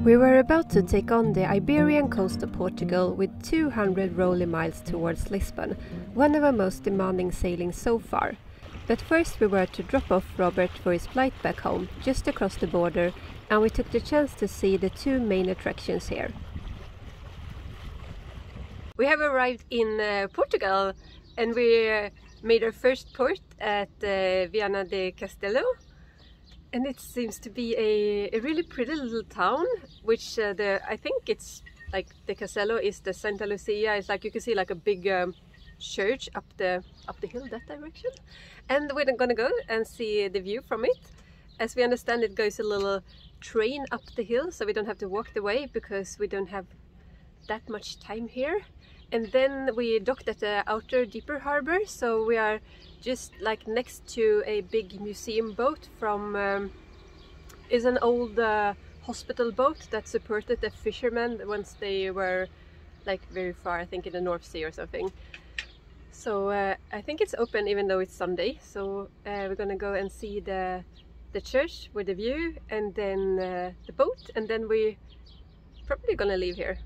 We were about to take on the Iberian coast of Portugal with 200 rolling miles towards Lisbon, one of our most demanding sailings so far. But first we were to drop off Robert for his flight back home, just across the border, and we took the chance to see the two main attractions here. We have arrived in Portugal, and we made our first port at Viana de Castelo. And it seems to be a really pretty little town, which I think it's like the Castelo is the Santa Lucia. It's like you can see like a big church up the hill that direction. And we're gonna go and see the view from it. As we understand, it goes a little train up the hill, so we don't have to walk the way because we don't have that much time here. And then we docked at the outer deeper harbor, so we are just like next to a big museum boat from is an old hospital boat that supported the fishermen once they were like very far, I think in the North Sea or something. So I think it's open even though it's Sunday, so we're gonna go and see the church with the view, and then the boat, and then we probably gonna leave here.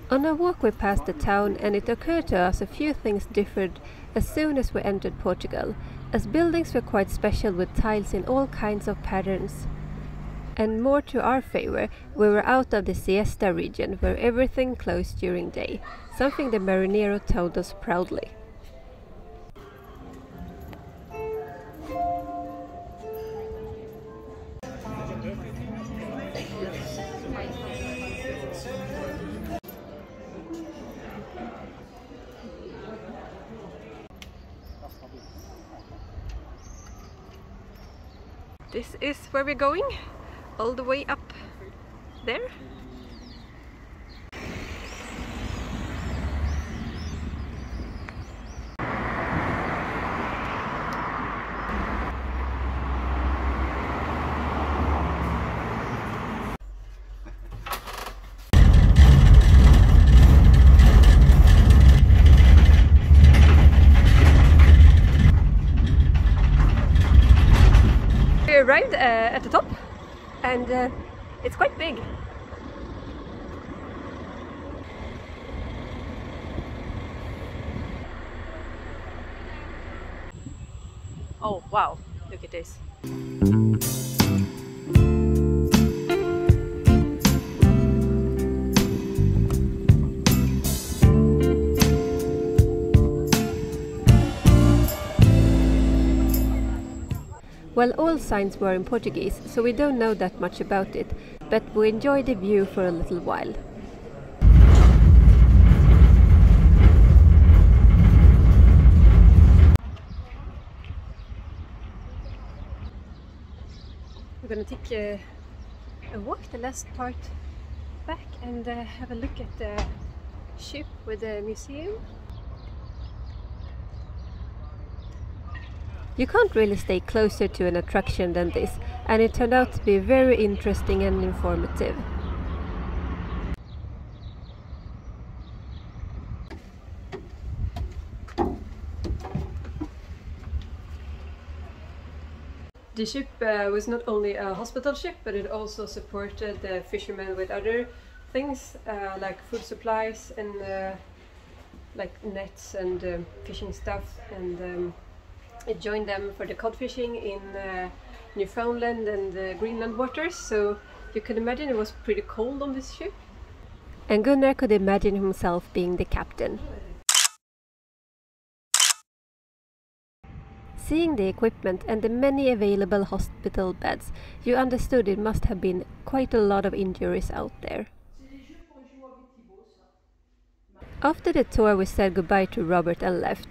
On our walk we passed the town, and it occurred to us a few things differed as soon as we entered Portugal, as buildings were quite special with tiles in all kinds of patterns. And more to our favour, we were out of the siesta region where everything closed during day, something the marinero told us proudly. This is where we're going, all the way up there. We arrived at the top, and it's quite big. Oh wow, look at this. Well, all signs were in Portuguese, so we don't know that much about it, but we enjoyed the view for a little while. We're gonna take a walk the last part back and have a look at the ship with the museum. You can't really stay closer to an attraction than this, and it turned out to be very interesting and informative. The ship was not only a hospital ship, but it also supported the fishermen with other things like food supplies and like nets and fishing stuff, and it joined them for the cod fishing in Newfoundland and Greenland waters, so you can imagine it was pretty cold on this ship. And Gunnar could imagine himself being the captain. Seeing the equipment and the many available hospital beds, you understood it must have been quite a lot of injuries out there. After the tour we said goodbye to Robert and left.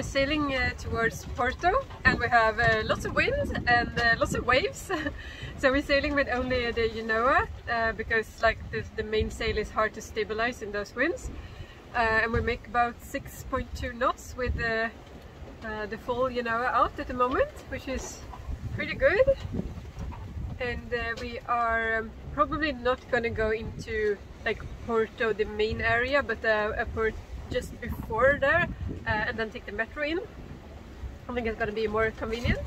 Sailing towards Porto, and we have lots of wind and lots of waves. So we're sailing with only the Genoa because like the main sail is hard to stabilize in those winds. And we make about 6.2 knots with the full Genoa out at the moment, which is pretty good. And we are probably not gonna go into like Porto, the main area, but a port just before there, and then take the metro in. I think it's gonna be more convenient.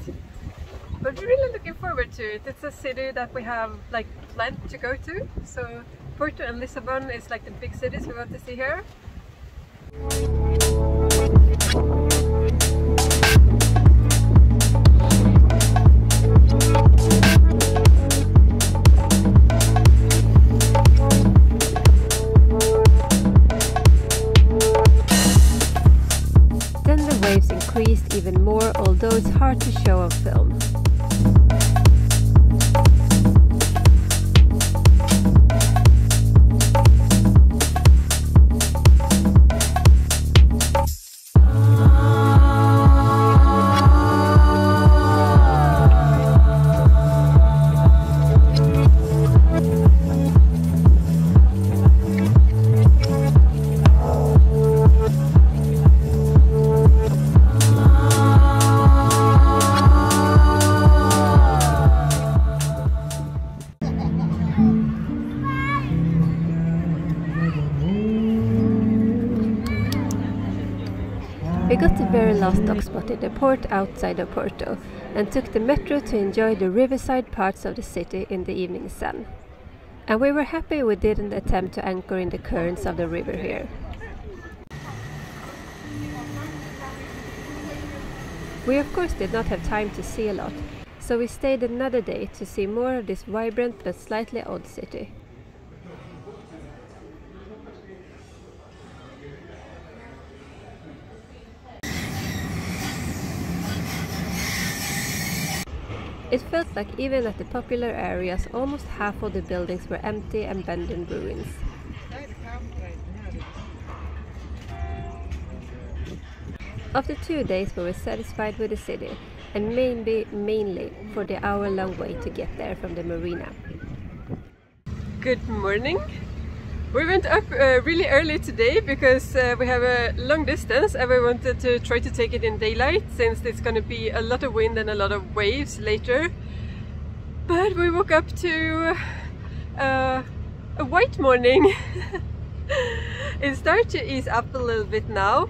But we're really looking forward to it. It's a city that we have like planned to go to. So Porto and Lisbon is like the big cities we want to see here. Then the waves increased even more, although it's hard to show on film. We got the very last dock spot in the port outside of Porto and took the metro to enjoy the riverside parts of the city in the evening sun. And we were happy we didn't attempt to anchor in the currents of the river here. We of course did not have time to see a lot, so we stayed another day to see more of this vibrant but slightly odd city. It felt like even at the popular areas, almost half of the buildings were empty and abandoned ruins. After 2 days we were satisfied with the city, and mainly for the hour-long wait to get there from the marina. Good morning! We went up really early today because we have a long distance and we wanted to try to take it in daylight since it's going to be a lot of wind and a lot of waves later. But we woke up to a white morning. It started to ease up a little bit now,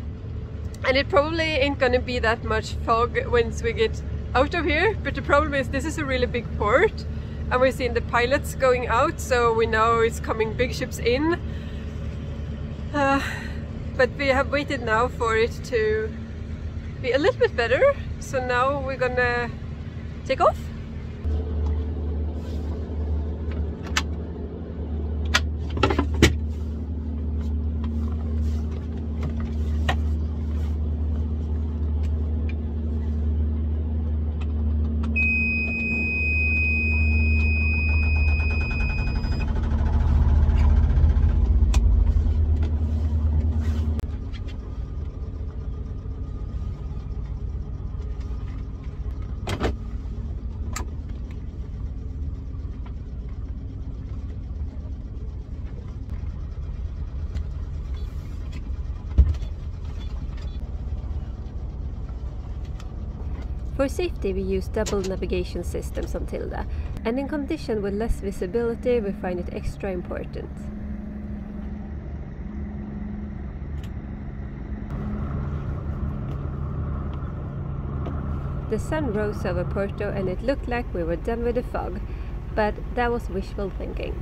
and it probably ain't going to be that much fog once we get out of here, but the problem is this is a really big port. And we've seen the pilots going out, so we know it's coming big ships in. But we have waited now for it to be a little bit better. So now we're gonna take off. For safety we use double navigation systems on Tilda, and in conditions with less visibility we find it extra important. The sun rose over Porto and it looked like we were done with the fog, but that was wishful thinking.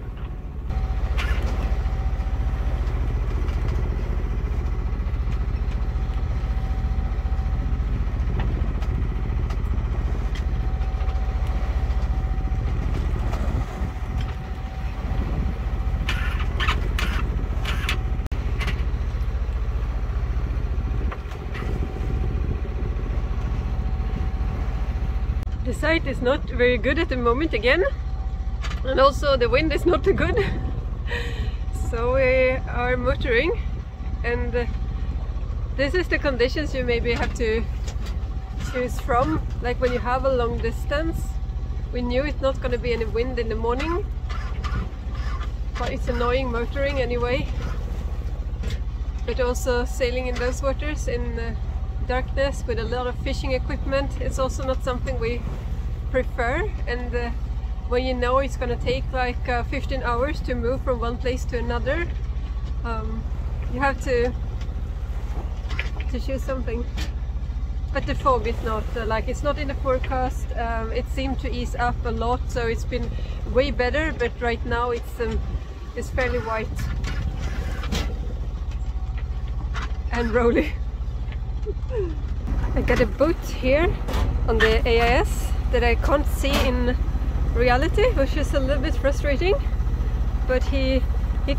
The sight is not very good at the moment again, and also the wind is not too good. So we are motoring, and this is the conditions you maybe have to choose from. Like when you have a long distance, we knew it's not going to be any wind in the morning, but it's annoying motoring anyway. But also sailing in those waters in darkness with a lot of fishing equipment, it's also not something we prefer. And when you know it's going to take like 15 hours to move from one place to another, you have to choose something. But the fog is not it's not in the forecast. It seemed to ease up a lot, so it's been way better. But right now it's fairly white and rolly. I got a boat here on the AIS that I can't see in reality, which is a little bit frustrating. But he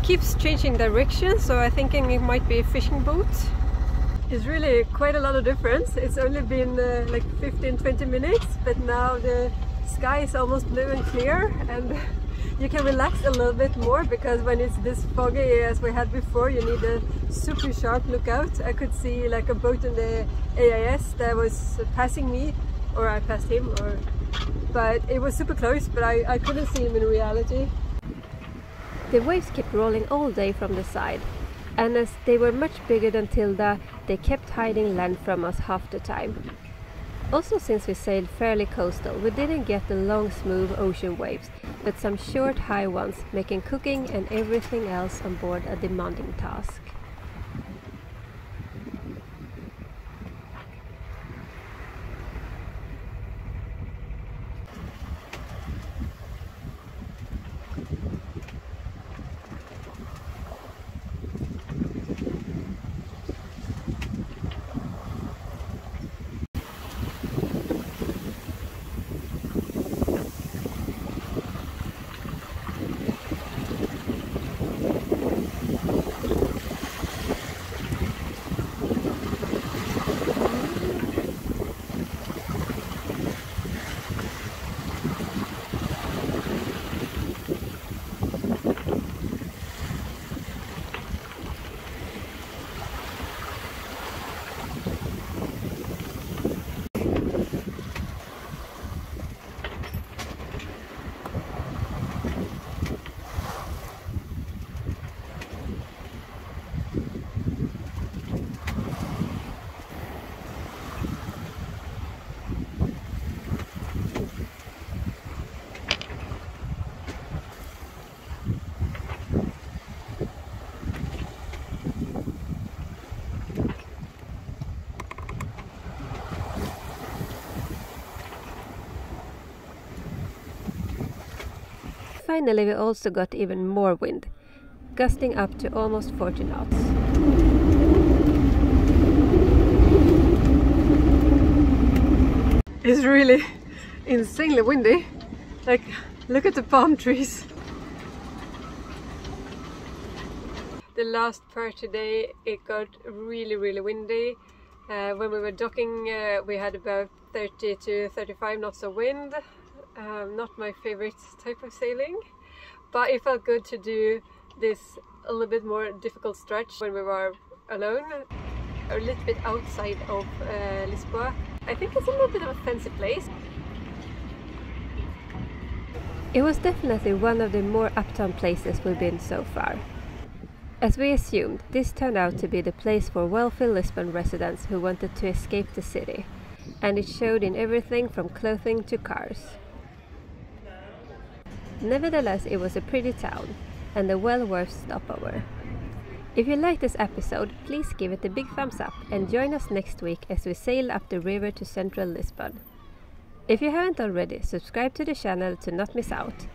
keeps changing direction, so I'm thinking it might be a fishing boat. It's really quite a lot of difference. It's only been like 15-20 minutes, but now the sky is almost blue and clear, and you can relax a little bit more, because when it's this foggy as we had before, you need a super sharp lookout. I could see like a boat in the AIS that was passing me, or I passed him, but it was super close, but I couldn't see him in reality. The waves kept rolling all day from the side, and as they were much bigger than Tilda, they kept hiding land from us half the time. Also, since we sailed fairly coastal, we didn't get the long smooth ocean waves, but some short high ones, making cooking and everything else on board a demanding task. Finally, we also got even more wind, gusting up to almost 40 knots. It's really insanely windy. Like, look at the palm trees. The last part today, it got really windy. When we were docking, we had about 30 to 35 knots of wind. Not my favorite type of sailing, but it felt good to do this a little bit more difficult stretch when we were alone, a little bit outside of Lisboa. I think it's a little bit of a fancy place. It was definitely one of the more uptown places we've been so far. As we assumed, this turned out to be the place for wealthy Lisbon residents who wanted to escape the city, and it showed in everything from clothing to cars. Nevertheless, it was a pretty town, and a well worth stopover. If you liked this episode, please give it a big thumbs up and join us next week as we sail up the river to central Lisbon. If you haven't already, subscribe to the channel to not miss out.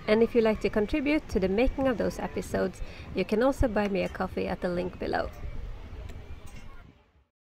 And if you'd like to contribute to the making of those episodes, you can also buy me a coffee at the link below.